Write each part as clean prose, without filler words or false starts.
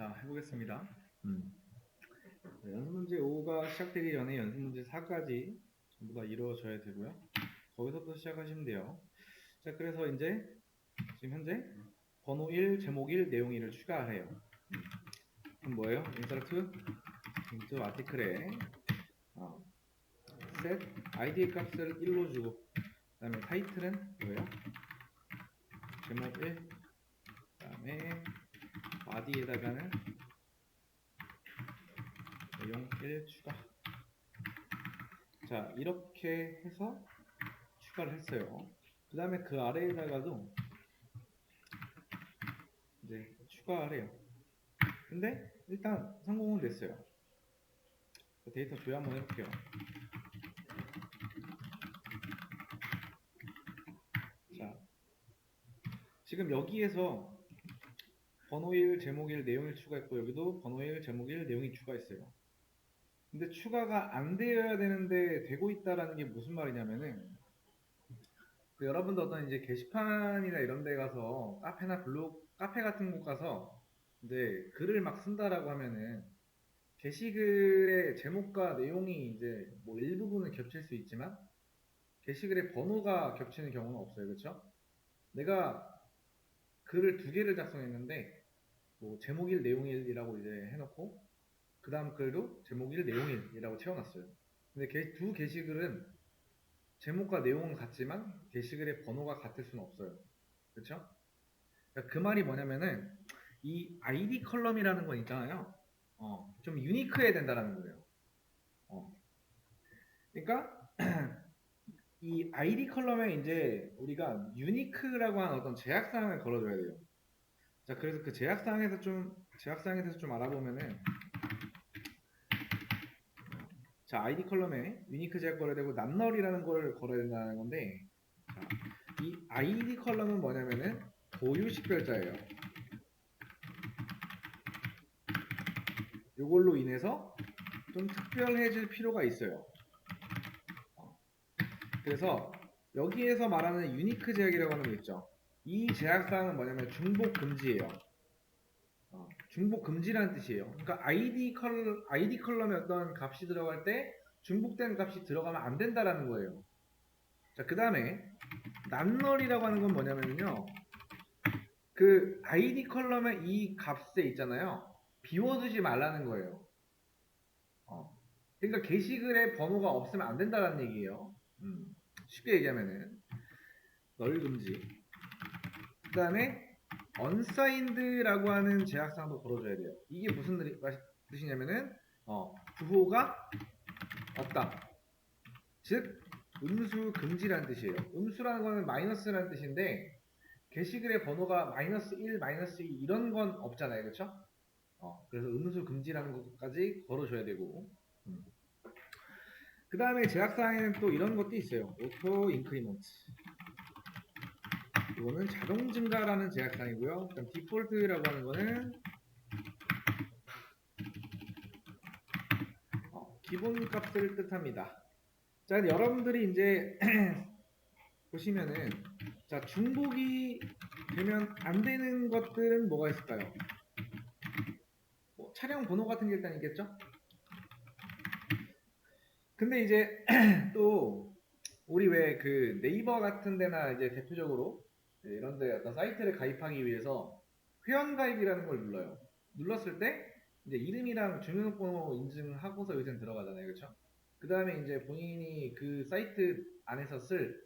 자, 해보겠습니다. 연습 문제 5가 시작되기 전에 연습 문제 4까지 전부 다 이루어져야 되고요. 거기서부터 시작하시면 돼요. 자, 그래서 이제 지금 현재 번호 1, 제목 1, 내용 1을 추가해요. 그럼 뭐예요? 인서트 인트 아티클에 set id 값을 1로 주고 그 다음에 타이틀은 뭐예요? 제목 1, 그 다음에 body에다가는 내용 1 추가. 자, 이렇게 해서 추가를 했어요. 그 다음에 그 아래에다가도 이제 추가를 해요. 근데 일단 성공은 됐어요. 데이터 조회 한번 해볼게요. 자, 지금 여기에서 번호 1, 제목 1, 내용 1 추가했고 여기도 번호 1, 제목 1, 내용 2 추가했어요. 근데 추가가 안 되어야 되는데 되고 있다라는 게 무슨 말이냐면은 여러분도 어떤 이제 게시판이나 이런 데 가서 카페나 블로그, 카페 같은 곳 가서 이제 글을 막 쓴다라고 하면은 게시글의 제목과 내용이 이제 뭐 일부분은 겹칠 수 있지만 게시글의 번호가 겹치는 경우는 없어요. 그렇죠? 내가 글을 두 개를 작성했는데 뭐 제목 1, 내용 1이라고 이제 해놓고 그 다음 글도 제목 1, 내용 1이라고 채워놨어요. 근데 두 게시글은 제목과 내용은 같지만 게시글의 번호가 같을 수는 없어요. 그렇죠? 그러니까 그 말이 뭐냐면은 이 ID 컬럼이라는 건 있잖아요. 좀 유니크해야 된다는 거예요. 그러니까 이 ID 컬럼에 이제 우리가 유니크라고 하는 어떤 제약사항을 걸어줘야 돼요. 자, 그래서 그 제약사항에 대해서 좀 알아보면은, 자, ID 컬럼에 유니크 제약 걸어야 되고, 낱널이라는 걸 걸어야 된다는 건데, 자, 이 ID 컬럼은 뭐냐면은, 고유 식별자예요. 이걸로 인해서 좀 특별해질 필요가 있어요. 그래서 여기에서 말하는 유니크 제약이라고 하는 게 있죠. 이 제약사항은 뭐냐면 중복 금지예요. 중복 금지라는 뜻이에요. 그러니까 ID 컬럼에 어떤 값이 들어갈 때 중복된 값이 들어가면 안 된다라는 거예요. 자, 그 다음에 낱널이라고 하는 건 뭐냐면요. 그 ID 컬럼의 이 값에 있잖아요. 비워두지 말라는 거예요. 그러니까 게시글에 번호가 없으면 안 된다는 얘기예요. 쉽게 얘기하면은 널 금지. 그 다음에 unsigned라고 하는 제약사항도 걸어줘야 돼요. 이게 무슨 뜻이냐면은 부호가 없다. 즉 음수 금지라는 뜻이에요. 음수라는 거는 마이너스라는 뜻인데 게시글의 번호가 마이너스 1, 마이너스 2 이런 건 없잖아요. 그렇죠? 그래서 음수 금지라는 것까지 걸어줘야 되고 그 다음에 제약사항에는 또 이런 것도 있어요. 오토 인크리먼트 이거는 자동 증가라는 제약사항이고요. 그다음 디폴트라고 하는 거는 기본값을 뜻합니다. 자, 여러분들이 이제 보시면은 자, 중복이 되면 안 되는 것들은 뭐가 있을까요? 뭐, 차량 번호 같은 게 일단 있겠죠? 근데 이제 또 우리 왜 그 네이버 같은 데나 이제 대표적으로 이런 데 어떤 사이트를 가입하기 위해서 회원가입이라는 걸 눌러요. 눌렀을 때 이제 이름이랑 주민번호 인증하고서 요새는 들어가잖아요. 그렇죠? 그 다음에 이제 본인이 그 사이트 안에서 쓸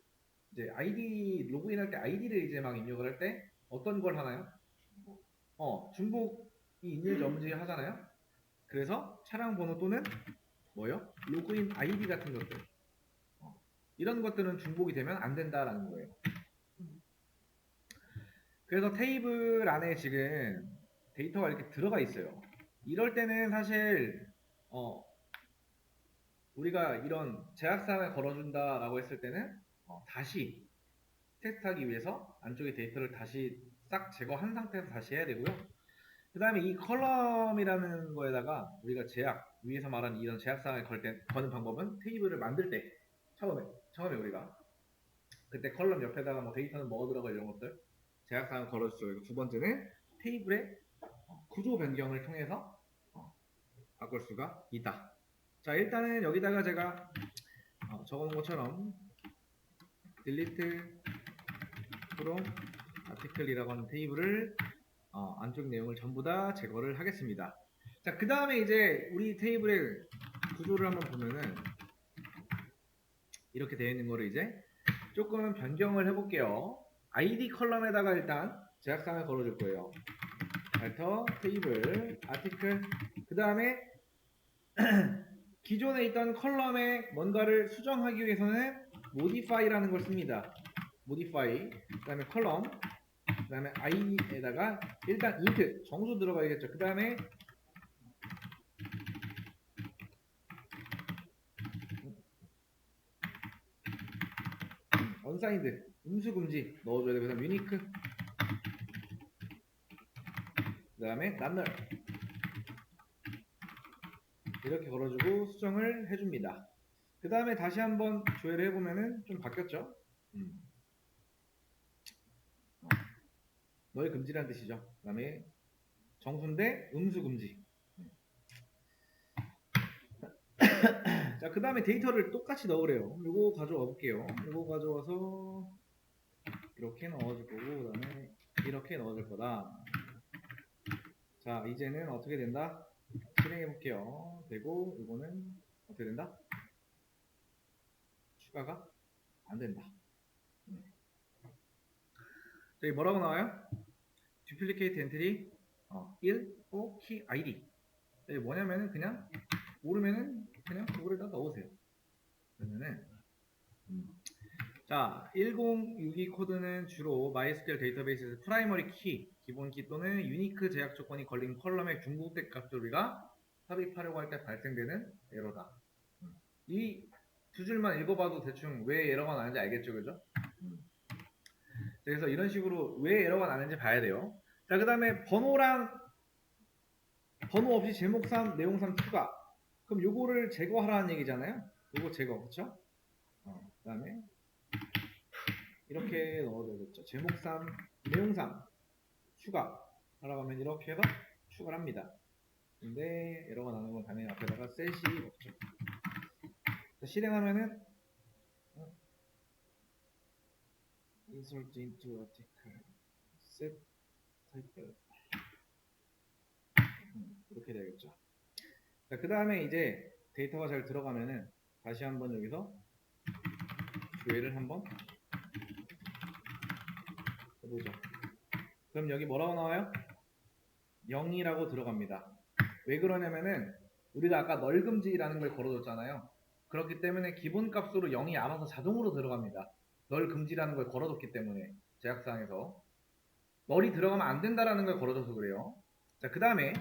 이제 아이디 로그인할 때 아이디를 이제 막 입력을 할 때 어떤 걸 하나요? 중복이 있는지 없는지 하잖아요. 그래서 차량 번호 또는 뭐요? 로그인 아이디 같은 것들 이런 것들은 중복이 되면 안 된다라는 거예요. 그래서 테이블 안에 지금 데이터가 이렇게 들어가 있어요. 이럴 때는 사실 우리가 이런 제약사항을 걸어준다라고 했을 때는 다시 테스트하기 위해서 안쪽에 데이터를 다시 싹 제거한 상태에서 다시 해야 되고요. 그 다음에 이 컬럼이라는 거에다가 우리가 위에서 말한 이런 제약사항을 거는 방법은 테이블을 만들 때 처음에 우리가 그때 컬럼 옆에다가 뭐 데이터는 뭐가 들어가 이런 것들 제약사항을 걸어주죠. 두 번째는 테이블에 구조 변경을 통해서 바꿀 수가 있다. 자, 일단은 여기다가 제가 적어놓은 것처럼 delete from article이라고 하는 테이블을 안쪽 내용을 전부 다 제거를 하겠습니다. 자, 그 다음에 이제 우리 테이블의 구조를 한번 보면은 이렇게 되어 있는 거를 이제 조금 변경을 해볼게요. id 컬럼에다가 일단 제약상을 걸어줄 거예요. 알터 테이블 아티클, 그 다음에 기존에 있던 컬럼에 뭔가를 수정하기 위해서는 modify라는 걸 씁니다. modify, 그 다음에 컬럼, 그 다음에 i에다가 일단 int 정수 들어가야겠죠. 그 다음에 unsigned 음수 금지 넣어줘야 되고, 그다음 unique, 그 다음에 null 이렇게 걸어주고 수정을 해줍니다. 그 다음에 다시 한번 조회를 해보면은 좀 바뀌었죠. 너의 금지라는 뜻이죠. 그 다음에 정수인데 음수 금지. 자, 그 다음에 데이터를 똑같이 넣으래요. 요거 가져와 볼게요. 요거 가져와서 이렇게 넣어줄 거고, 그 다음에 이렇게 넣어줄 거다. 자, 이제는 어떻게 된다? 실행해 볼게요. 되고, 이거는 어떻게 된다? 추가가 안 된다. 저기 뭐라고 나와요? duplicate entry 1 for key id. 이게 뭐냐면은 그냥 모르면은 그냥 그거에다 넣으세요. 그러면은 자, 1062 코드는 주로 MySQL 데이터베이스에서 프라이머리 키, 기본 키 또는 유니크 제약 조건이 걸린 컬럼의 중복된 값을 우리가 삽입하려고 할 때 발생되는 에러다. 이 두 줄만 읽어봐도 대충 왜 에러가 나는지 알겠죠, 그죠? 그래서 이런 식으로 왜 에러가 나는지 봐야 돼요. 자, 그 다음에 번호 없이 제목 3, 내용 3 추가. 그럼 요거를 제거하라는 얘기잖아요. 요거 제거, 그쵸? 그 다음에 이렇게 넣어줘야겠죠. 제목 3, 내용 3 추가 하라고 하면 이렇게 해서 추가를 합니다. 근데 에러가 나는 건 당연히 앞에다가 셋이 없죠. 실행하면은 insert into article set type 이렇게 되겠죠. 자, 그 다음에 이제 데이터가 잘 들어가면은 다시 한번 여기서 조회를 한번 해보죠. 그럼 여기 뭐라고 나와요? 0이라고 들어갑니다. 왜 그러냐면은 우리가 아까 널금지라는 걸 걸어뒀잖아요. 그렇기 때문에 기본값으로 0이 알아서 자동으로 들어갑니다. 널금지라는 걸 걸어뒀기 때문에 제약사항에서 널이 들어가면 안 된다라는 걸 걸어줘서 그래요. 자, 그 다음에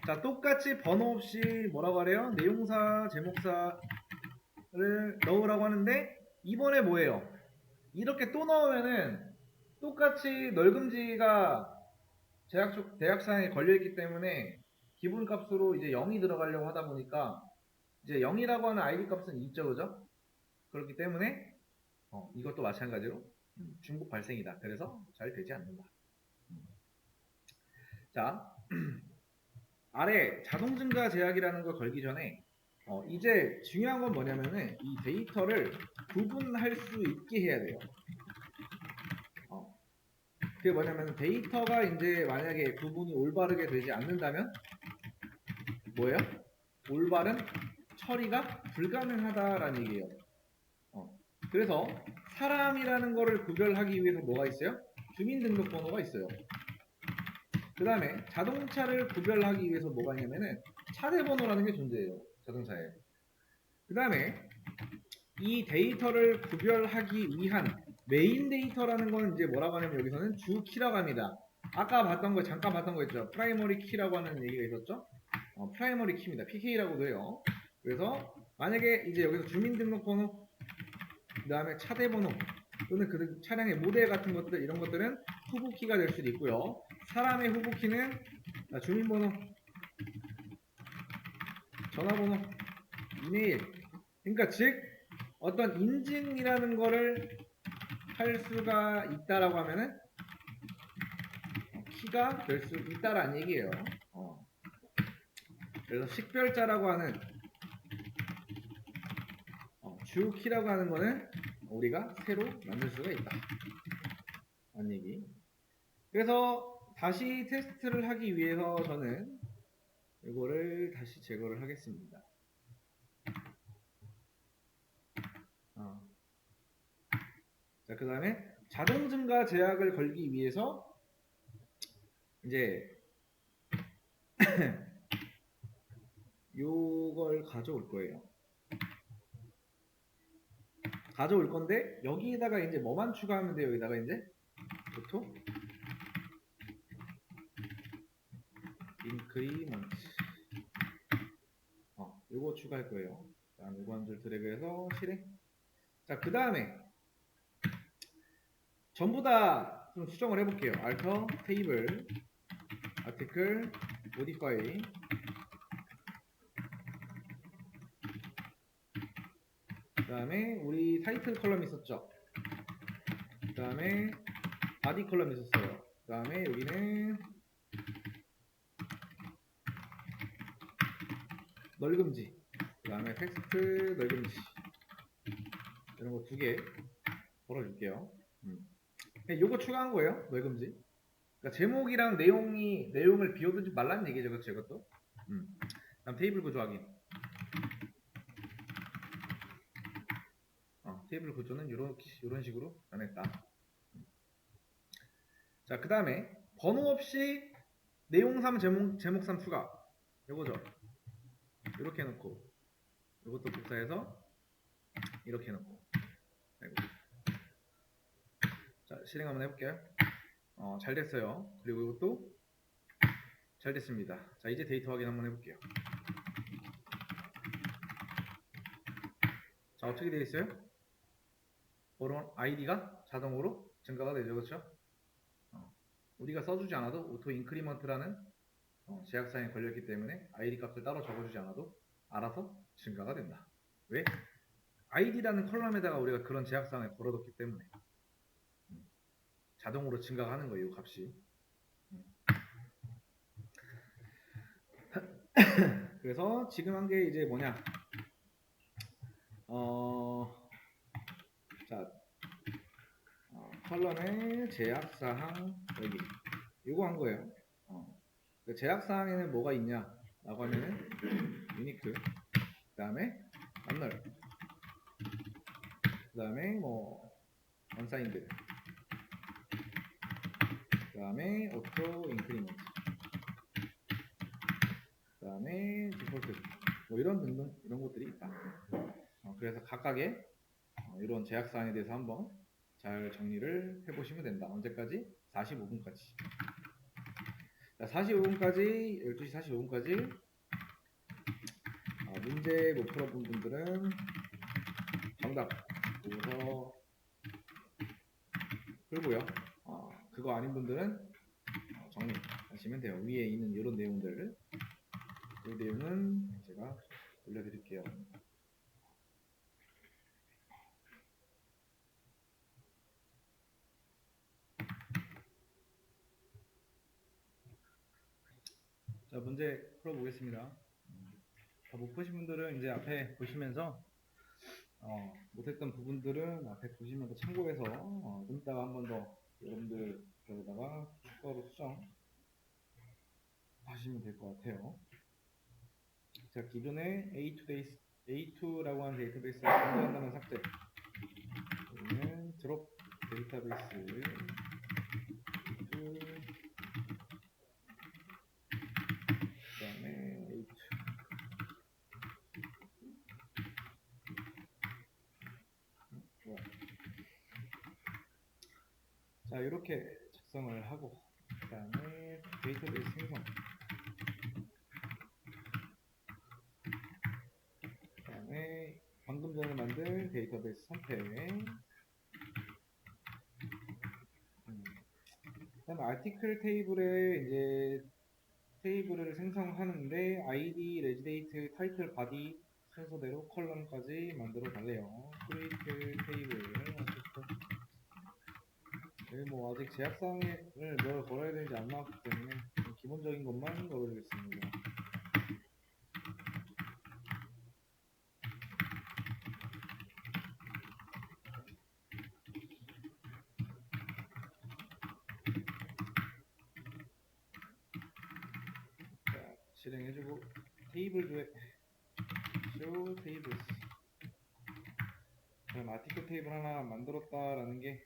자, 똑같이 번호 없이 뭐라고 하래요? 내용사, 제목사를 넣으라고 하는데 이번에 뭐예요? 이렇게 또 넣으면은 똑같이 널금지가 대학사항에 걸려있기 때문에 기본값으로 이제 0이 들어가려고 하다 보니까 이제 0이라고 하는 id 값은 있죠, 그죠? 그렇기 때문에 이것도 마찬가지로 중복 발생이다. 그래서 잘 되지 않는다. 자, 아래 자동 증가 제약이라는 걸 걸기 전에 이제 중요한 건 뭐냐면은 이 데이터를 구분할 수 있게 해야 돼요. 그게 뭐냐면 데이터가 이제 만약에 구분이 올바르게 되지 않는다면 뭐예요? 올바른 처리가 불가능하다라는 얘기예요. 그래서 사람이라는 거를 구별하기 위해서 뭐가 있어요? 주민등록번호가 있어요. 그 다음에 자동차를 구별하기 위해서 뭐가 있냐면은 차대번호라는 게 존재해요. 자동차에. 그 다음에 이 데이터를 구별하기 위한 메인 데이터라는 건 이제 뭐라고 하냐면 여기서는 주키라고 합니다. 아까 봤던 거 잠깐 봤던 거 있죠. 프라이머리 키라고 하는 얘기가 있었죠. 프라이머리 키입니다. PK라고도 해요. 그래서 만약에 이제 여기서 주민등록번호 그 다음에 차대번호 또는 그 차량의 모델 같은 것들 이런 것들은 후보키가 될 수도 있고요. 사람의 후보키는 주민번호, 전화번호, 이메일. 그러니까 즉 어떤 인증이라는 거를 할 수가 있다라고 하면은 키가 될 수 있다라는 얘기예요. 그래서 식별자라고 하는 주 키라고 하는 거는 우리가 새로 만들 수가 있다. 라는 얘기. 그래서 다시 테스트를 하기 위해서 저는 이거를 다시 제거를 하겠습니다. 자, 그 다음에 자동 증가 제약을 걸기 위해서 이제 요걸 가져올 거예요. 가져올 건데 여기에다가 이제 뭐만 추가하면 돼요? 여기다가 이제 오토 인크리먼트 요거 추가할 거예요. 다음 요거 한 줄 드래그해서 실행. 자, 그 다음에 전부 다 좀 수정을 해볼게요. 알터 테이블 아티클 모디파이 그 다음에 우리 타이틀 컬럼 있었죠. 그 다음에 바디 컬럼 있었어요. 그 다음에 여기는 넓음지, 그 다음에 텍스트 넓음지 이런 거 2개 걸어줄게요. 요거 추가한 거예요. 넓음지. 그러니까 제목이랑 내용을 비워두지 말라는 얘기죠. 그렇죠? 이것도. 다음 테이블 구조 확인. 테이블 구조는 이런 식으로 변했다. 자, 그 다음에 번호 없이 내용3 제목3 추가. 요거죠. 이렇게 해놓고 이것도 복사해서 이렇게 해놓고. 자, 실행 한번 해볼게요. 잘 됐어요. 그리고 이것도 잘 됐습니다. 자, 이제 데이터 확인 한번 해볼게요. 자, 어떻게 되어 있어요? 번호 아이디가 자동으로 증가가 되죠. 그렇죠? 우리가 써주지 않아도 오토 인크리먼트라는 제약사항에 걸렸기 때문에 아이디 값을 따로 적어주지 않아도 알아서 증가가 된다. 왜? 아이디라는 컬럼에다가 우리가 그런 제약사항을 걸어뒀기 때문에 자동으로 증가하는 거예요. 이 값이. 그래서 지금 한 게 이제 뭐냐? 자, 컬럼의 제약사항 여기 이거 한 거예요. 그 제약사항에는 뭐가 있냐라고 하면은 유니크, 그 다음에 언널, 그 다음에 뭐 언사인드, 그 다음에 오토 인크리먼트, 그 다음에 디폴트 뭐 이런 등등 이런 것들이 있다. 그래서 각각의 이런 제약사항에 대해서 한번 잘 정리를 해보시면 된다. 언제까지? 45분까지. 자, 45분까지 12시 45분까지 문제 못 풀어본 분들은 정답 보고서 풀고요. 그거 아닌 분들은 정리하시면 돼요. 위에 있는 이런 내용들, 이 내용은 제가 올려드릴게요. 자, 문제 풀어보겠습니다. 다 못 푸신 분들은 이제 앞에 보시면서 못했던 부분들은 앞에 보시면서 참고해서 좀 이따가 한 번 더 여러분들 여기다가 추가로 수정 하시면 될 것 같아요. 자, 기존에 A2라고 하는 데이터베이스를 변경한다는 삭제. 여기는 드롭 데이터베이스 그 다음에 A2. 자, 이렇게 작성을 하고 그 다음에 데이터베이스 생성, 그 다음에 방금 전에 만든 데이터베이스 선택, 그 다음에 아티클 테이블에 이제 테이블을 생성하는데 아이디, 레지데이트, 타이틀, 바디 순서대로 컬럼까지 만들어 달래요. 크리에이트 테이블 여기 뭐 아직 제약사항을 뭘 걸어야 되는지 안 나왔기 때문에 기본적인 것만 걸어주겠습니다. 자, 실행해주고 테이블 조회 show tables. 그럼 아티클 테이블 하나 만들었다라는 게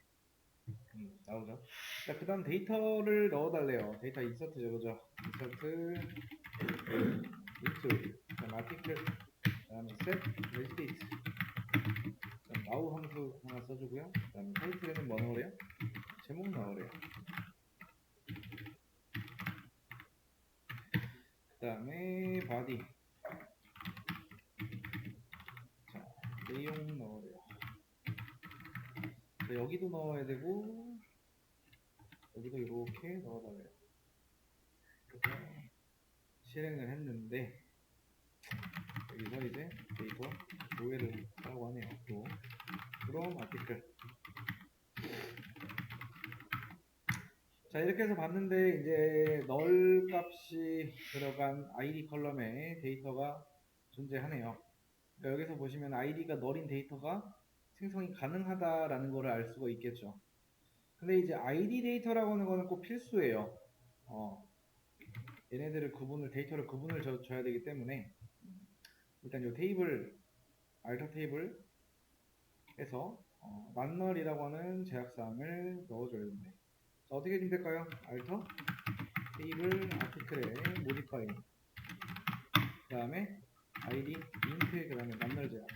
나오죠. 자, 그 다음 데이터를 넣어달래요. 데이터 인서트죠, 그죠? 인서트 into 그다음 아티클 그다음에 set residate 그다음 now 함수 하나 써주고요. 그다음에 타이틀에는 뭐 넣으래요? 제목 넣으래요. 그다음에 body 자 내용 넣으래요. 자, 여기도 넣어야 되고 여기도 이렇게 넣어달래요. 그래서 실행을 했는데 여기서 이제 데이터 조회를 하라고 하네요. 또 from 아티클 자 이렇게 해서 봤는데 이제 null 값이 들어간 id 컬럼에 데이터가 존재하네요. 그러니까 여기서 보시면 id가 null인 데이터가 생성이 가능하다라는 것을 알 수가 있겠죠. 근데 이제 id 데이터라고 하는 거는 꼭 필수예요. 얘네들을 데이터를 구분을 줘야 되기 때문에 일단 이 테이블 알터 테이블에서 null이라고 하는 제약사항을 넣어줘야 됩니다. 자, 어떻게 해주면 될까요? 알터 테이블 아티클에 모디파이 그 다음에 id int 그 다음에 null 제약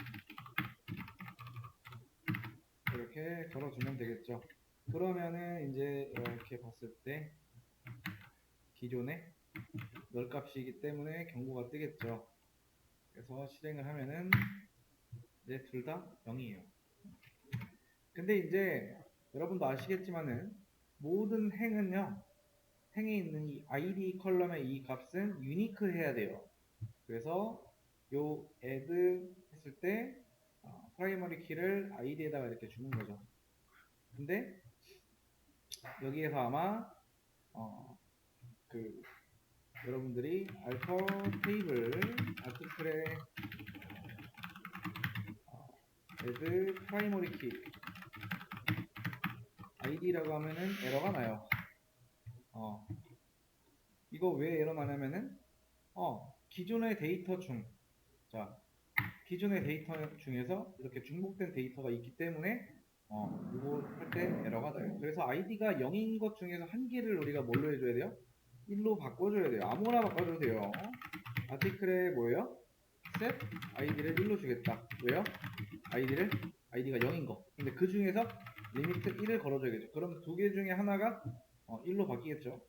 이렇게 걸어주면 되겠죠. 그러면은 이제 이렇게 봤을 때 기존의 null 값이기 때문에 경고가 뜨겠죠. 그래서 실행을 하면은 이제 둘 다 0이에요. 근데 이제 여러분도 아시겠지만은 모든 행은요 행에 있는 이 id 컬럼의 이 값은 유니크 해야 돼요. 그래서 요 add 했을 때 프라이머리 키를 id에다가 이렇게 주는 거죠. 근데 여기에서 아마 여러분들이 알터 테이블 아티클에 add 프라이머리 키 id라고 하면은 에러가 나요. 이거 왜 에러 나냐면은 기존의 데이터 기존의 데이터 중에서 이렇게 중복된 데이터가 있기 때문에 이거 할 때 에러가 나요. 그래서 id가 0인 것 중에서 한 개를 우리가 뭘로 해줘야 돼요? 1로 바꿔줘야 돼요. 아무나 바꿔줘도 돼요. 아티클에 뭐예요? set id를 1로 주겠다. 왜요? id가 0인 거. 근데 그 중에서 리미트 1을 걸어줘야겠죠. 그럼 두 개 중에 하나가 1로 바뀌겠죠.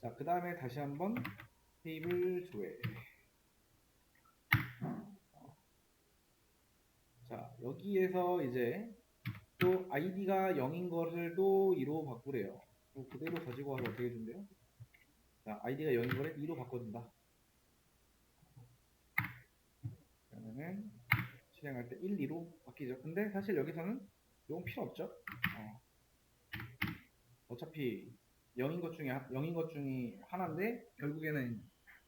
자, 그 다음에 다시 한번 테이블 조회. 자, 여기에서 이제 또 id가 0인 것을 또 2로 바꾸래요. 그대로 가지고 와서 어떻게 해준대요? 자, id가 0인 거를 2로 바꿔준다. 그러면은 실행할 때 1, 2로 바뀌죠. 근데 사실 여기서는 이건 필요 없죠. 어차피 0인 것 중에 하나인데 결국에는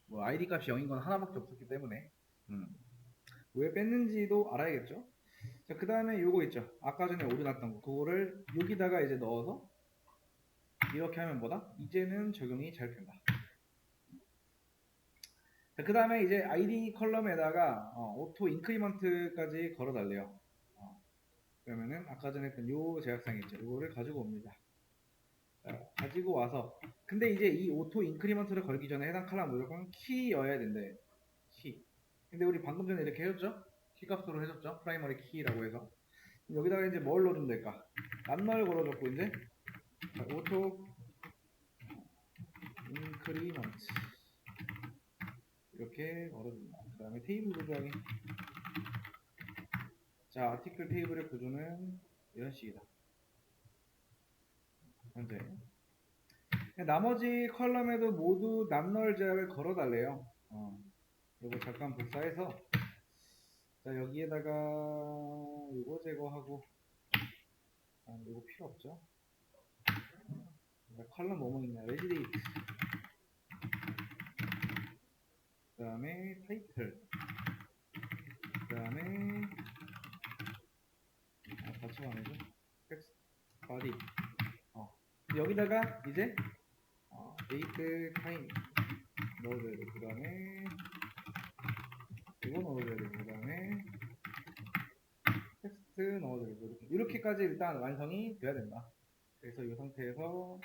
뭐 id 값이 0인 건 하나밖에 없었기 때문에 왜 뺐는지도 알아야겠죠. 자, 그 다음에 요거 있죠. 아까 전에 올려놨던 거. 그거를 여기다가 이제 넣어서 이렇게 하면 뭐다? 이제는 적용이 잘 된다. 자, 그 다음에 이제 id 컬럼에다가 오토 인크리먼트까지 걸어달래요. 그러면은 아까 전에 했던 요 제약상 있죠. 이거를 가지고 옵니다. 가지고 와서 근데 이제 이 오토 인크리먼트를 걸기 전에 해당 컬럼 무조건 키여야 된대. 키. 근데 우리 방금 전에 이렇게 해줬죠? 키 값으로 해줬죠? 프라이머리 키라고 해서 여기다가 이제 뭘 넣어주면 될까? 낱말 걸어줬고 이제 오토 인크리먼트 이렇게 걸어줍니다. 그 다음에 테이블 구조하기. 자, 아티클 테이블의 구조는 이런 식이다. 현재 나머지 컬럼에도 모두 낱널 제약을 걸어달래요. 이거 잠깐 복사해서 자 여기에다가 이거 제거하고 이거 필요 없죠. 컬럼 뭐뭐 있냐, 레지데이트, 그 다음에 타이틀, 그 다음에 같이 가네죠. 텍스트, 바디. 여기다가 이제 데이트 타임 넣어줘야 돼. 그 다음에 이거 넣어줘야 돼. 그 다음에 텍스트 넣어줘야 돼. 이렇게까지 일단 완성이 돼야 된다. 그래서 이 상태에서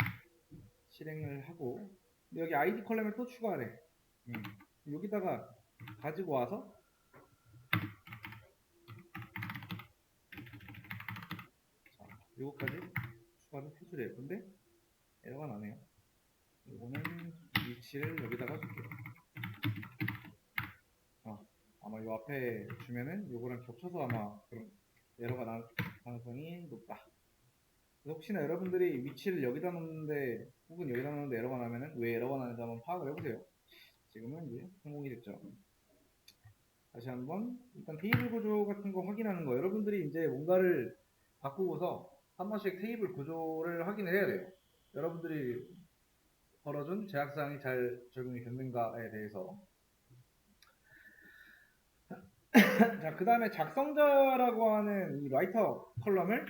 실행을 하고, 여기 ID 컬럼을 또 추가하래. 여기다가 가지고 와서 이거까지 추가를 해주래요. 근데 에러가 나네요. 이거는 위치를 여기다가 줄게요. 아마 이 앞에 주면은 요거랑 겹쳐서 아마 그런 에러가 날 가능성이 높다. 혹시나 여러분들이 위치를 여기다 놓는데 혹은 여기다 놓는데 에러가 나면은 왜 에러가 나는지 한번 파악을 해보세요. 지금은 이제 성공이 됐죠. 다시 한번 일단 테이블 구조 같은 거 확인하는 거, 여러분들이 이제 뭔가를 바꾸고서 한 번씩 테이블 구조를 확인을 해야 돼요. 여러분들이 걸어준 제약사항이 잘 적용이 됐는가에 대해서. 자, 그 다음에 작성자라고 하는 이 라이터 컬럼을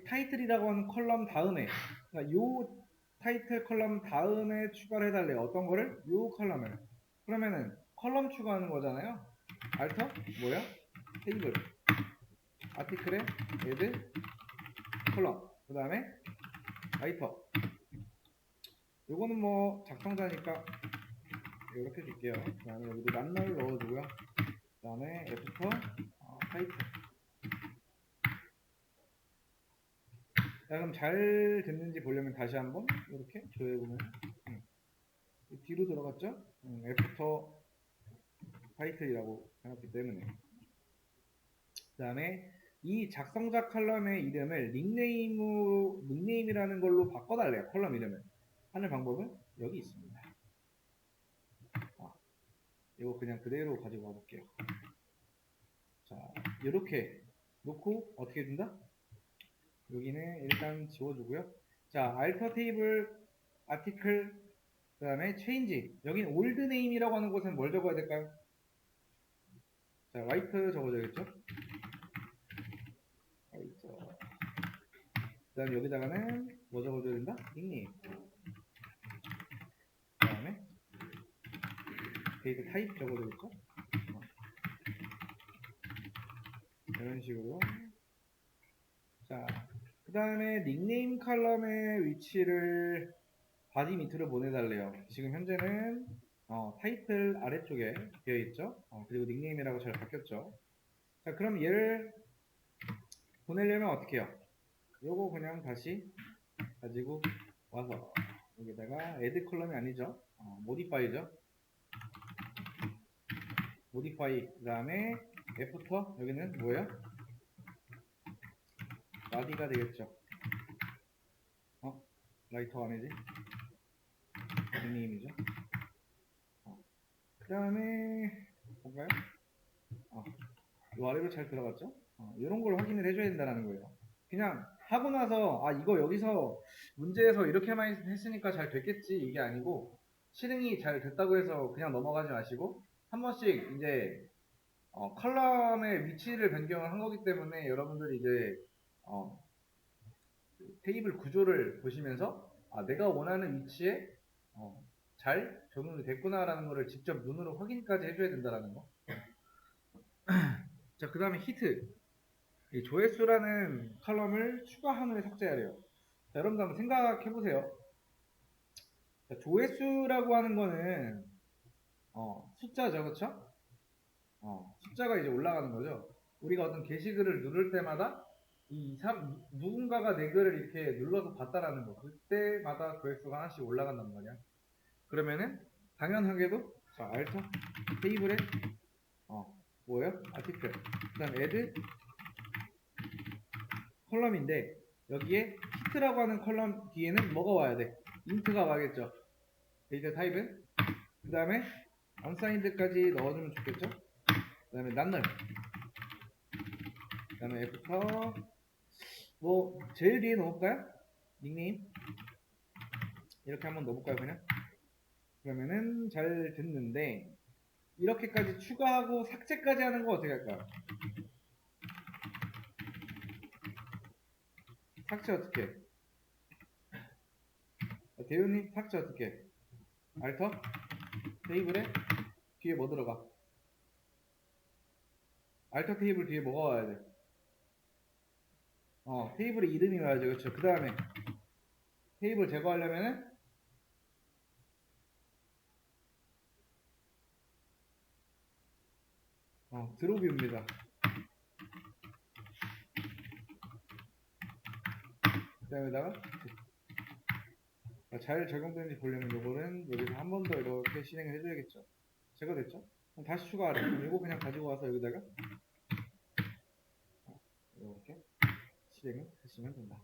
타이틀이라고 하는 컬럼 다음에, 그러니까 요 타이틀 컬럼 다음에 추가를 해달래요. 어떤 거를? 요 컬럼을. 그러면은 컬럼 추가하는 거잖아요. 알터 뭐야? 테이블, 아티클에 애드 컬럼, 그 다음에 라이터. 요거는 뭐 작성자니까 이렇게 줄게요. 그 다음에 여기도 란널 넣어주고요. 그 다음에 애프터 타이틀. 자, 그럼 잘 됐는지 보려면 다시 한번 이렇게 조여보면 뒤로 들어갔죠? 애프터 타이틀이라고 해놨기 때문에. 그 다음에 이 작성자 컬럼의 이름을 닉네임이라는 걸로 바꿔달래요. 컬럼 이름을 하는 방법은 여기 있습니다. 이거 그냥 그대로 가지고 와볼게요. 자, 이렇게 놓고 어떻게 해준다? 여기는 일단 지워주고요. 자, 알터 테이블, 아티클, 그 다음에 체인지. 여기는 올드 네임이라고 하는 곳은 뭘 적어야 될까요? 자, 라이트 적어줘야겠죠? 라이트. 그 다음에 여기다가는 뭐 적어줘야 된다? 닉네임. 그 다음에 데이터 타입 적어줘야겠죠? 이런 식으로. 자, 그 다음에 닉네임 컬럼의 위치를 바디 밑으로 보내달래요. 지금 현재는 타이틀 아래쪽에 되어 있죠. 그리고 닉네임이라고 잘 바뀌었죠. 자, 그럼 얘를 보내려면 어떻게 해요? 요거 그냥 다시 가지고 와서 여기다가 add 컬럼이 아니죠. modify죠. modify, 그 다음에 애프터, 여기는 뭐예요? body가 되겠죠. 라이터가 아니지, 닉네임이죠. 그 다음에 볼까요? 이 아래로 잘 들어갔죠? 이런 걸 확인을 해줘야 된다는 거예요. 그냥 하고 나서 이거 여기서 문제에서 이렇게만 했으니까 잘 됐겠지 이게 아니고, 실행이 잘 됐다고 해서 그냥 넘어가지 마시고 한 번씩 이제 컬럼의 위치를 변경을 한 거기 때문에 여러분들이 이제 테이블 구조를 보시면서 내가 원하는 위치에 잘 적용이 됐구나라는 것을 직접 눈으로 확인까지 해줘야 된다는 거. 자, 그 다음에 히트. 이 조회수라는 컬럼을 추가한 후에 삭제하래요. 자, 여러분들 한번 생각해 보세요. 조회수라고 하는 거는 숫자죠, 그렇죠? 숫자가 이제 올라가는 거죠. 우리가 어떤 게시글을 누를 때마다 누군가가 내 글을 이렇게 눌러서 봤다라는 거, 그때마다 조회수가 하나씩 올라간단 말이야. 그러면은 당연하게도 자, 알터 테이블에 뭐예요? 아티클, 그 다음 add 컬럼인데 여기에 히트라고 하는 컬럼 뒤에는 뭐가 와야 돼? 인트가 와야겠죠. 데이터 타입은 그 다음에 unsigned까지 넣어주면 좋겠죠. 그 다음에 none, 그 다음에 애프터 뭐 제일 뒤에 넣을까요? 닉네임 이렇게 한번 넣어볼까요 그냥? 그러면은 잘 됐는데 이렇게까지 추가하고 삭제까지 하는 거 어떻게 할까요? 삭제 어떻게 해? 대윤님 삭제 어떻게 해? 알터? 테이블에 뒤에 뭐 들어가? 알터 테이블 뒤에 뭐가 와야 돼? 테이블의 이름이 와야죠. 그렇죠. 그 다음에 테이블 제거하려면은 드롭입니다. 그 다음에다가 잘 적용되는지 보려면 요거는 여기서 한 번 더 이렇게 실행을 해줘야겠죠. 제거됐죠? 그럼 다시 추가하래. 그럼 이거 그냥 가지고 와서 여기다가 이렇게 실행을 하시면 된다.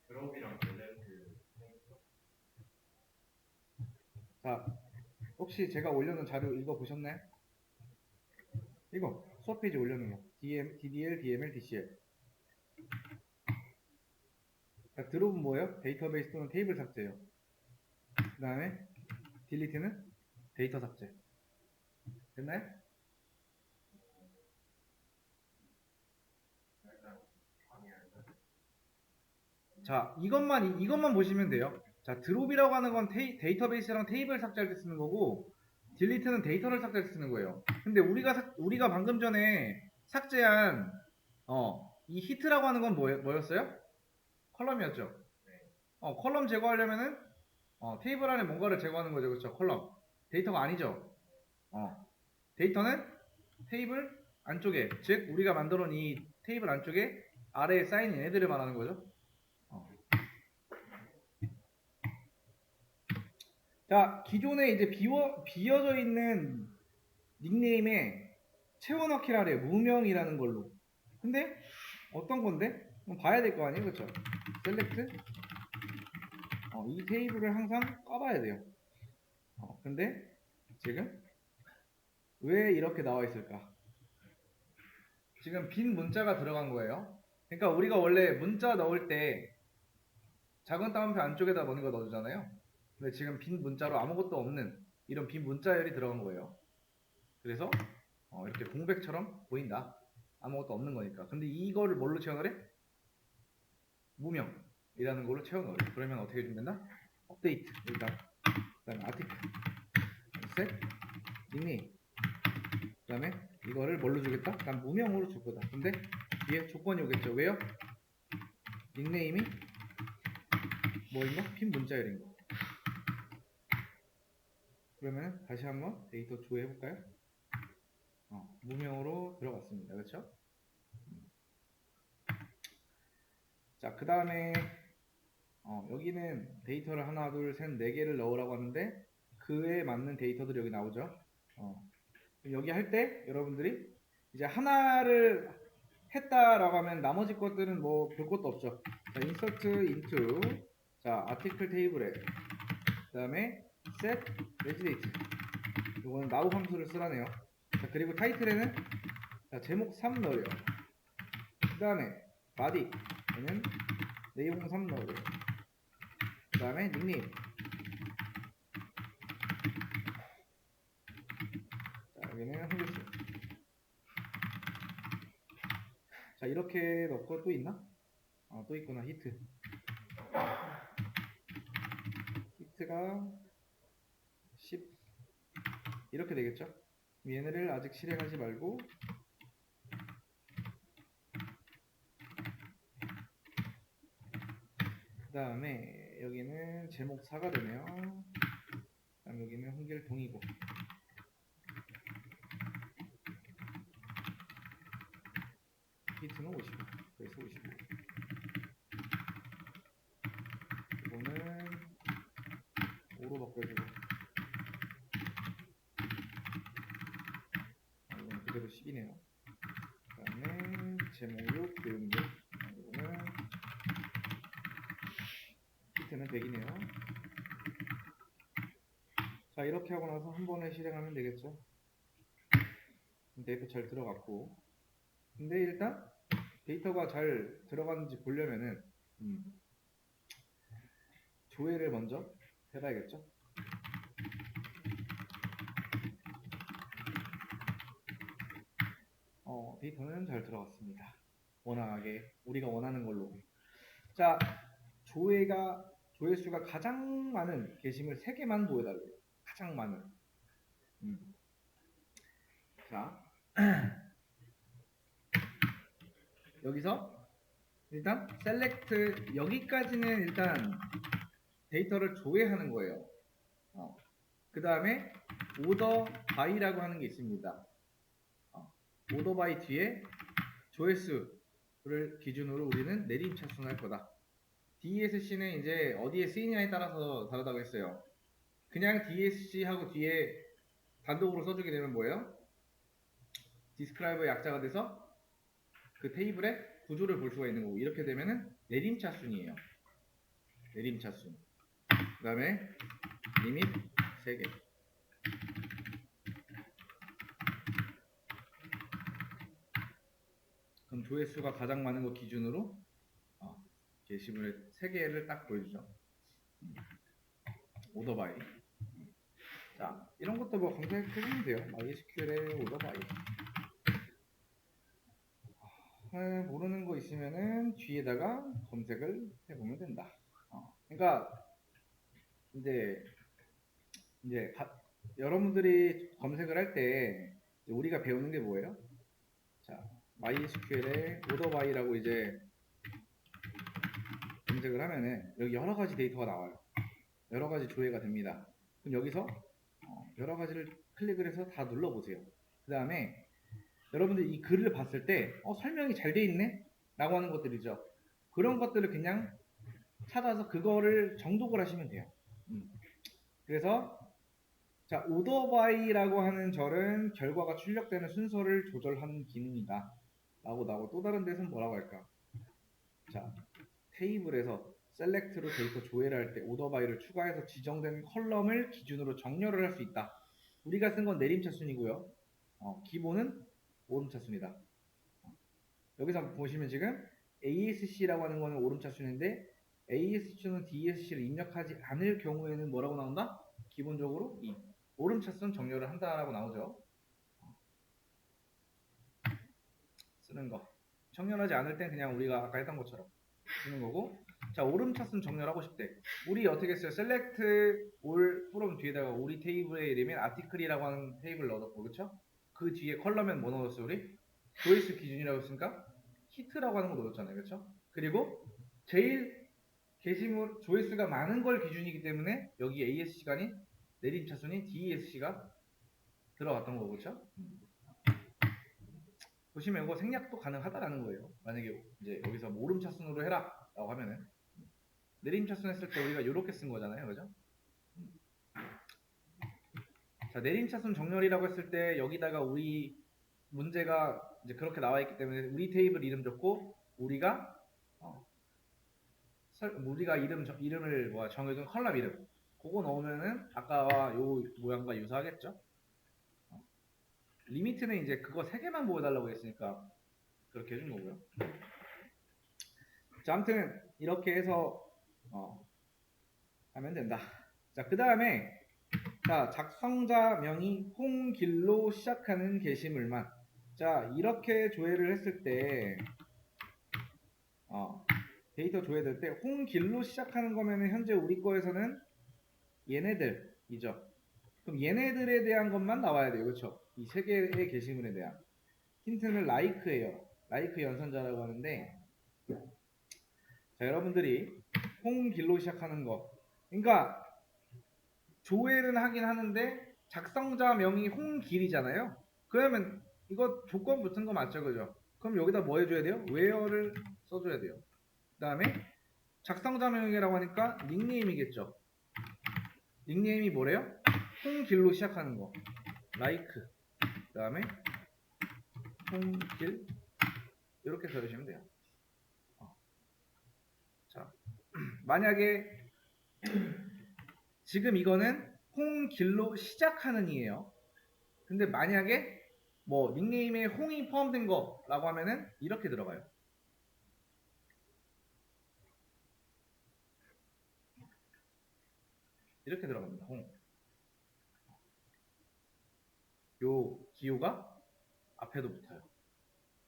드롭이랑 밸런스 자, 혹시 제가 올려놓은 자료 읽어보셨나요? 이거 수업 페이지 올려놓은 거. DDL, DML, DCL. 자, 드롭은 뭐예요? 데이터베이스 또는 테이블 삭제예요. 그 다음에 딜리트는 데이터 삭제. 됐나요? 자, 이것만 보시면 돼요. 자, 드롭이라고 하는 건 데이터베이스랑 테이블 삭제할 때 쓰는 거고, 딜리트는 데이터를 삭제할 때 쓰는 거예요. 근데 우리가 방금 전에 삭제한, 이 히트라고 하는 건 뭐였어요? 컬럼이었죠. 컬럼 제거하려면은, 테이블 안에 뭔가를 제거하는 거죠. 그렇죠? 컬럼. 데이터가 아니죠. 데이터는 테이블 안쪽에, 즉, 우리가 만들어 놓은 이 테이블 안쪽에 아래에 쌓인 얘네들을 말하는 거죠. 자, 기존에 이제 비어져 있는 닉네임에 채워넣기라 그래요. 무명이라는 걸로. 근데 어떤 건데? 봐야 될 거 아니에요, 그렇죠? 셀렉트. 이 테이블을 항상 까봐야 돼요. 근데 지금 왜 이렇게 나와 있을까? 지금 빈 문자가 들어간 거예요. 그러니까 우리가 원래 문자 넣을 때 작은 따옴표 안쪽에다 넣는 거 넣어주잖아요. 근데 지금 빈 문자로 아무것도 없는 이런 빈 문자열이 들어간 거예요. 그래서 이렇게 공백처럼 보인다. 아무것도 없는 거니까. 근데 이거를 뭘로 채워넣으래? 무명이라는 걸로 채워넣으래. 그러면 어떻게 해주면 된다? 업데이트. 여기다. 그 다음에 아티클. 셋. 닉네임. 그 다음에 이거를 뭘로 주겠다? 난 무명으로 줄 거다. 근데 뒤에 조건이 오겠죠. 왜요? 닉네임이 뭐인 거? 핀 문자열인 거. 그러면 다시 한번 데이터 조회 해볼까요? 무명으로 들어갔습니다. 그렇죠? 자, 그 다음에 여기는 데이터를 하나, 둘, 셋, 네 개를 넣으라고 하는데 그에 맞는 데이터들이 여기 나오죠. 여기 할 때 여러분들이 이제 하나를 했다라고 하면 나머지 것들은 뭐 볼 것도 없죠. 자, insert into 자, article table에 그 다음에 set page date 이거는 now 함수를 쓰라네요. 자, 그리고 타이틀에는 자, 제목 3 넣어요. 그 다음에 body 얘는 내용 3 넣어요. 그 다음에 닉네임 자, 여기는 한글씨. 자, 이렇게 넣고 또 있나? 또 있구나. 히트가 10 이렇게 되겠죠. 얘네를 아직 실행하지 말고 그 다음에 여기는 제목 4가 되네요. 그 다음 여기는 한길동이고 히트는 50 그래서 55 이거는 5로 바꿔주고 이건 그대로 10이네요. 그 다음에 제목 6 내용 6 이거는 히트는 100이네요. 자, 이렇게 하고 나서 한 번에 실행하면 되겠죠. 데이터 잘 들어갔고 근데 일단 데이터가 잘 들어가는지 보려면은 조회를 먼저 해봐야겠죠. 데이터는 잘 들어갔습니다. 원활하게 우리가 원하는 걸로. 자, 조회수가 가장 많은 게시물 3개만 보여달래요. 가장 많은. 자, 여기서 일단 셀렉트 여기까지는 일단 데이터를 조회하는 거예요. 그 다음에 오더 바이라고 하는 게 있습니다. 오더 바이 뒤에 조회수를 기준으로 우리는 내림차순 할 거다. DSC는 이제 어디에 쓰이냐에 따라서 다르다고 했어요. 그냥 DSC 하고 뒤에 단독으로 써주게 되면 뭐예요? 디스크라이버의 약자가 돼서 그 테이블의 구조를 볼 수가 있는 거고, 이렇게 되면은 내림차순이에요. 내림차순. 그 다음에 리밋 3개. 그럼 조회수가 가장 많은 거 기준으로 게시물의 3개를 딱 보여주죠. 오더바이. 자, 이런 것도 뭐 검색해보면 돼요. MySQL의 오더바이. 모르는 거 있으면은 뒤에다가 검색을 해보면 된다. 그러니까 이제 여러분들이 검색을 할 때 우리가 배우는 게 뭐예요? 자, MySQL의 오더바이라고 이제 검색을 하면은 여기 여러 가지 데이터가 나와요. 여러 가지 조회가 됩니다. 그럼 여기서 여러 가지를 클릭을 해서 다 눌러보세요. 그 다음에 여러분들이 이 글을 봤을 때 설명이 잘 돼 있네? 라고 하는 것들이죠. 그런 것들을 그냥 찾아서 그거를 정독을 하시면 돼요. 그래서 자, 오더바이라고 하는 절은 결과가 출력되는 순서를 조절하는 기능이다 라고 나오고, 또 다른 데서는 뭐라고 할까? 자, 테이블에서 셀렉트로 데이터 조회를 할 때 오더바이를 추가해서 지정된 컬럼을 기준으로 정렬을 할 수 있다. 우리가 쓴 건 내림차순이고요. 기본은 오름차순이다. 여기서 보시면 지금 ASC라고 하는 거는 오름차순인데, ASC는 DSC를 입력하지 않을 경우에는 뭐라고 나온다? 기본적으로 이 오름차순 정렬을 한다라고 나오죠. 쓰는 거. 정렬하지 않을 땐 그냥 우리가 아까 했던 것처럼 쓰는 거고. 자, 오름차순 정렬하고 싶대. 우리 어떻게 했어요? select all from 뒤에다가 우리 테이블의 이름인 article이라고 하는 테이블을 넣어뒀고, 그쵸? 그 뒤에 컬럼엔 뭐 넣었어요, 우리? 조회수 기준이라고 했으니까 히트라고 하는 거 넣었잖아요, 그쵸? 그리고 제일 게시물 조회수가 많은 걸 기준이기 때문에 여기 ASC가 아닌 내림차순인 DESC가 들어갔던 거고, 그쵸? 보시면 이거 생략도 가능하다라는 거예요. 만약에 이제 여기서 오름차순으로 해라 라고 하면은, 내림차순 했을 때 우리가 이렇게 쓴 거잖아요, 그죠? 자, 내림차순 정렬이라고 했을 때 여기다가 우리 문제가 이제 그렇게 나와 있기 때문에 우리 테이블 이름 적고 우리가 이름을 정해둔 컬럼 이름 그거 넣으면은 아까와 요 모양과 유사하겠죠? 리미트는 이제 그거 3개만 보여달라고 했으니까 그렇게 해준 거고요. 자, 아무튼 이렇게 해서 하면 된다. 자, 그 다음에 자, 작성자명이 홍길로 시작하는 게시물만. 자, 이렇게 조회를 했을 때 데이터 조회될 때 홍길로 시작하는 거면은 현재 우리 거에서는 얘네들이죠. 그럼 얘네들에 대한 것만 나와야 돼요. 그렇죠? 이 3개의 게시물에 대한 힌트는 like예요. like 연산자라고 하는데, 자, 여러분들이 홍길로 시작하는 거, 그러니까 조회는 하긴 하는데 작성자명이 홍길이잖아요. 그러면 이거 조건 붙은 거 맞죠, 그죠? 그럼 여기다 뭐 해줘야 돼요? where를 써줘야 돼요. 그 다음에 작성자명이라고 하니까 닉네임이겠죠. 닉네임이 뭐래요? 홍길로 시작하는 거. like. 그 다음에 홍길. 이렇게 써주시면 돼요. 자, 만약에 지금 이거는 홍길로 시작하는 이에요. 근데 만약에 뭐 닉네임에 홍이 포함된 거라고 하면은 이렇게 들어가요. 이렇게 들어갑니다. 홍. 요 기호가 앞에도 붙어요.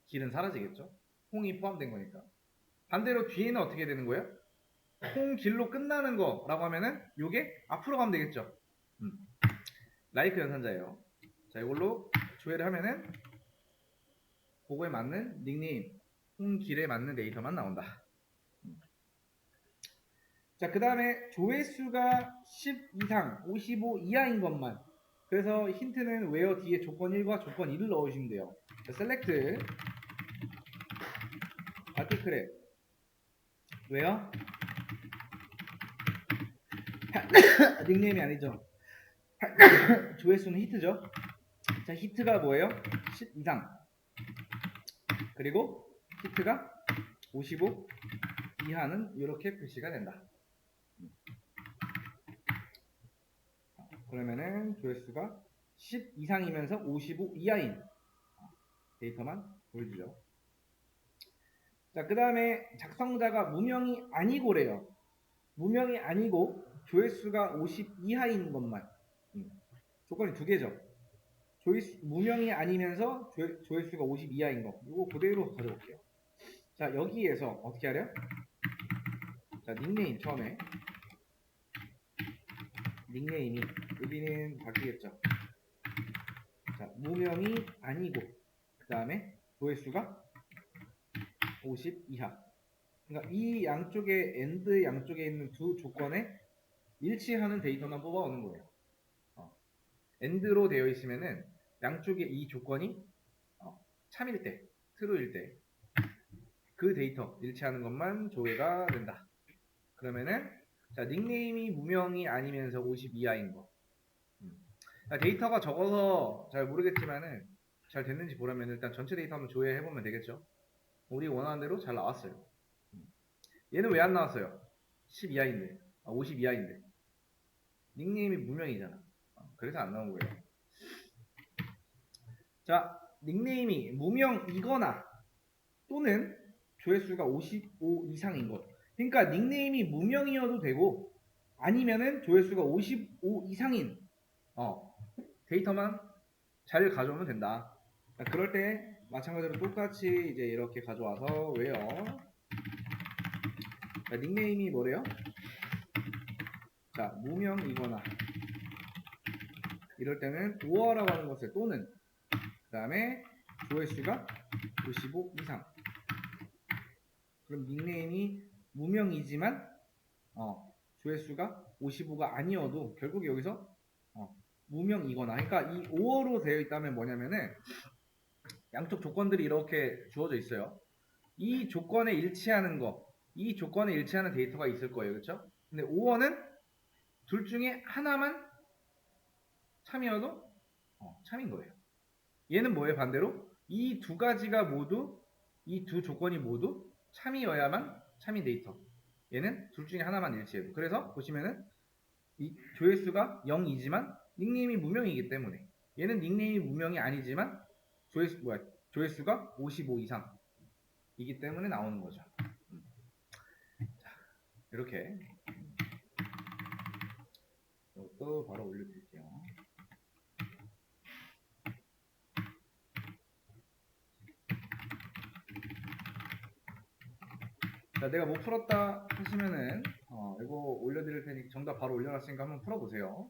길은 사라지겠죠? 홍이 포함된 거니까. 반대로 뒤에는 어떻게 되는 거예요? 홍 길로 끝나는 거라고 하면은 요게 앞으로 가면 되겠죠? 라이크 연산자예요. 자, 이걸로 조회를 하면은 그거에 맞는 닉네임, 홍 길에 맞는 데이터만 나온다. 자, 그 다음에 조회수가 10 이상, 55 이하인 것만. 그래서 힌트는 where 뒤에 조건 1과 조건 2를 넣으시면 돼요. 자, select article에 where 닉네임이 아니죠. 조회수는 히트죠. 자, 히트가 뭐예요? 10 이상. 그리고 히트가 55 이하는 이렇게 표시가 된다. 그러면은 조회수가 10 이상이면서 55 이하인 데이터만 보여주죠. 자, 그 다음에 작성자가 무명이 아니고래요. 무명이 아니고 조회수가 50 이하인 것만. 조건이 두 개죠. 무명이 아니면서 조회수가 50 이하인 거. 이거 그대로 가져올게요. 자, 여기에서 어떻게 하려? 자, 닉네임 처음에. 닉네임이 여기는 바뀌겠죠. 자, 무명이 아니고 그 다음에 조회수가 50 이하. 그러니까 이 양쪽에 엔드 양쪽에 있는 두 조건에 일치하는 데이터만 뽑아오는 거예요. 엔드로 되어 있으면은 양쪽에 이 조건이 참일 때, true일 때 그 데이터 일치하는 것만 조회가 된다. 그러면은 자, 닉네임이 무명이 아니면서 50 이하인 거. 데이터가 적어서 잘 모르겠지만은 잘 됐는지 보려면 일단 전체 데이터 한번 조회해 보면 되겠죠. 우리 원하는 대로 잘 나왔어요. 얘는 왜 안 나왔어요? 10 이하인데, 50 이하인데. 닉네임이 무명이잖아. 그래서 안 나온 거예요. 자, 닉네임이 무명이거나 또는 조회수가 55 이상인 것. 그러니까 닉네임이 무명이어도 되고 아니면은 조회수가 55 이상인 데이터만 잘 가져오면 된다. 자, 그럴 때 마찬가지로 똑같이 이제 이렇게 가져와서 왜요? 자, 닉네임이 뭐래요? 자, 무명이거나 이럴 때는 오어라고 하는 것을 또는 그 다음에 조회수가 55 이상. 그럼 닉네임이 무명이지만 조회수가 55가 아니어도 결국 여기서 무명이거나, 그러니까 이 5어로 되어 있다면 뭐냐면은 양쪽 조건들이 이렇게 주어져 있어요. 이 조건에 일치하는 거, 이 조건에 일치하는 데이터가 있을 거예요, 그렇죠? 근데 5어는 둘 중에 하나만 참이어도 참인 거예요. 얘는 뭐예요? 반대로 이 두 가지가 모두, 이 두 조건이 모두 참이어야만 참인 데이터. 얘는 둘 중에 하나만 일치해도. 그래서 보시면은 이 조회수가 0이지만 닉네임이 무명이기 때문에, 얘는 닉네임이 무명이 아니지만 조회수가 55 이상이기 때문에 나오는 거죠. 자, 이렇게 이것도 바로 올려드릴게요. 자, 내가 못 풀었다 하시면은 이거 올려드릴 테니 정답 바로 올려놨으니까 한번 풀어보세요.